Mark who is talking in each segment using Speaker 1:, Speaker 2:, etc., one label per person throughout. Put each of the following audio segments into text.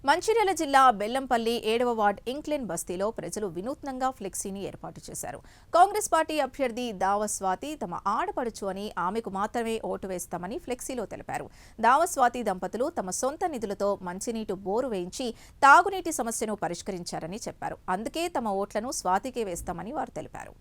Speaker 1: మంచిర్యాల జిల్లా బెల్లంపల్లి 7వ వార్డ్ ఇంక్లెన్ బస్తీలో ప్రజలు వినూత్నంగా ఫ్లెక్సీని ఏర్పాటు చేశారు. కాంగ్రెస్ పార్టీ అభ్యర్థి దావస్వాతి తమ ఆడపడుచు అని ఆమెకు మాత్రమే ఓటు వేస్తామని ఫ్లెక్సీలో తెలిపారు. దావస్వాతి దంపతులు తమ సొంత నిధులతో మంచినీటి బోరు వేయించి తాగునీటి సమస్యను పరిష్కరించారని చెప్పారు. అందుకే తమ ఓట్లను స్వాతికే వేస్తామని వారు తెలిపారు.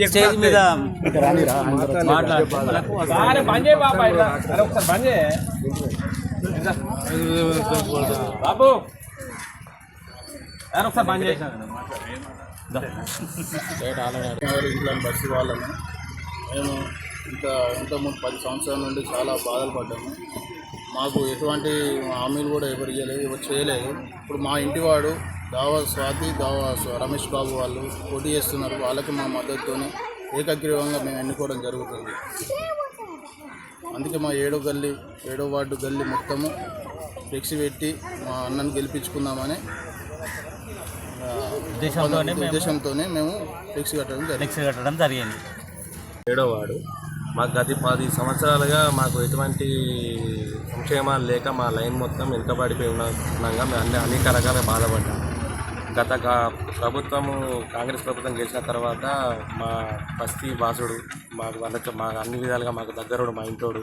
Speaker 2: స్టేజ్ మీద బాబు ఒకసారి బంద్ చేశాను.
Speaker 3: బస్సు వాళ్ళము మేము ఇంతకుముందు 10 సంవత్సరాల నుండి చాలా బాధలు పడ్డాము. మాకు ఎటువంటి హామీలు కూడా ఎవరు ఇవ్వలేదు, ఎవరు చేయలేదు. ఇప్పుడు మా ఇంటివాడు స్వాతి రమేష్ బాబు వాళ్ళు పోటీ చేస్తున్నారు. వాళ్ళకి మా మద్దతుతో ఏకగ్రీవంగా మేము ఎన్నుకోవడం జరుగుతుంది. అందుకే మా 7వ వార్డు గల్లీ మొత్తము ఫ్లెక్సీ పెట్టి మా అన్నను గెలిపించుకుందామని ఉద్దేశంతోనే మేము ఫ్లెక్సీ కట్టడం జరిగింది.
Speaker 4: 7వ వార్డు మాకు గత 10 సంవత్సరాలుగా మాకు ఎటువంటి సంక్షేమాలు లేక మా లైన్ మొత్తం వెనుకబడిపోయి ఉన్నాగా మేము అనేక రకాలుగా బాధపడ్డాం. గత ప్రభుత్వము కాంగ్రెస్ ప్రభుత్వం గెలిచిన తర్వాత మా బస్తీ వాసుడు మాకు అన్ని విధాలుగా మాకు దగ్గరుడు మా ఇంటోడు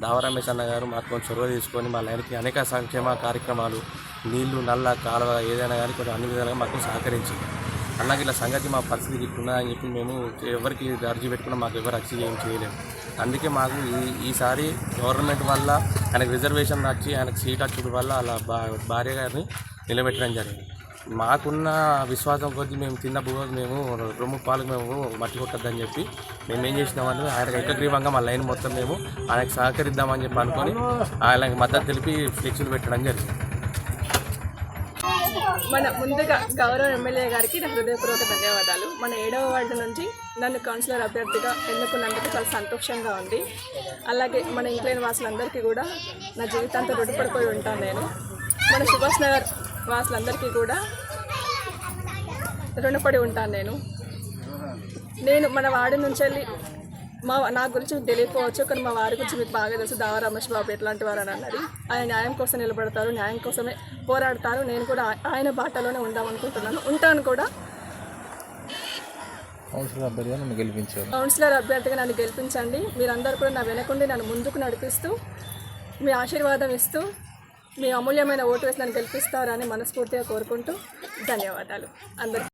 Speaker 4: దావ రమేష్ అన్న గారు మాకు కొంచెం చొరవ తీసుకొని మా లైన్కి అనేక సంక్షేమ కార్యక్రమాలు నీళ్లు నల్ల కాలువ ఏదైనా కానీ కొంచెం అన్ని విధాలుగా మాకు సహకరించింది. అన్నకి ఇలా సంగతి మా పరిస్థితి ఇట్టున్నా అని చెప్పి మేము ఎవరికి అర్జీ పెట్టుకున్నా మాకు ఎవరు అర్జీ ఏం చేయలేము. అందుకే మాకు ఈసారి గవర్నమెంట్ వల్ల ఆయనకు రిజర్వేషన్ వచ్చి ఆయనకు సీట్ వచ్చి వల్ల అలా భార్య గారిని నిలబెట్టడం జరిగింది. మాకున్న విశ్వాసం కొద్దీ మేము తిన్న భూమి మేము రొమ్ము పాలకు మేము మట్టి కొట్టద్దని చెప్పి మేము ఏం చేసినామని ఆయనకు ఏకగ్రీవంగా మా లైన్ మొత్తం మేము ఆయనకు సహకరిద్దామని చెప్పి అనుకొని ఆయనకి మద్దతు తెలిపి ఫ్లెక్సీలు పెట్టడం జరిగింది.
Speaker 5: మన ముందుగా గౌరవ ఎమ్మెల్యే గారికి నా హృదయపూర్వక ధన్యవాదాలు. మన 7వ వార్డు నుంచి నన్ను కౌన్సిలర్ అభ్యర్థిగా ఎన్నుకున్నందుకు చాలా సంతోషంగా ఉంది. అలాగే మన ఇంక్లైన్ వాసులందరికీ కూడా నా జీవితాంతం రుణపడిపోయి ఉంటాను. నేను మన సుభాష్ నగర్ వాసులందరికీ కూడా రుణపడి ఉంటాను. నేను మన వార్డు నుంచి వెళ్ళి నా గురించి మీకు తెలియకపోవచ్చు, కానీ మా వారి గురించి మీకు బాగా తెలుసు. దావ రమేష్ బాబు ఎట్లాంటి వారు అని అన్నది. ఆయన న్యాయం కోసం నిలబడతారు, న్యాయం కోసమే పోరాడతారు. నేను కూడా ఆయన బాటలోనే ఉందామనుకుంటున్నాను, ఉంటాను కూడా. కౌన్సిలర్ అభ్యర్థిగా నన్ను గెలిపించండి. మీరందరూ కూడా నా వెనకుండి నన్ను ముందుకు నడిపిస్తూ మీ ఆశీర్వాదం ఇస్తూ మీ అమూల్యమైన ఓటు వేసి నన్ను గెలిపిస్తారని మనస్ఫూర్తిగా కోరుకుంటూ ధన్యవాదాలు అందరికీ.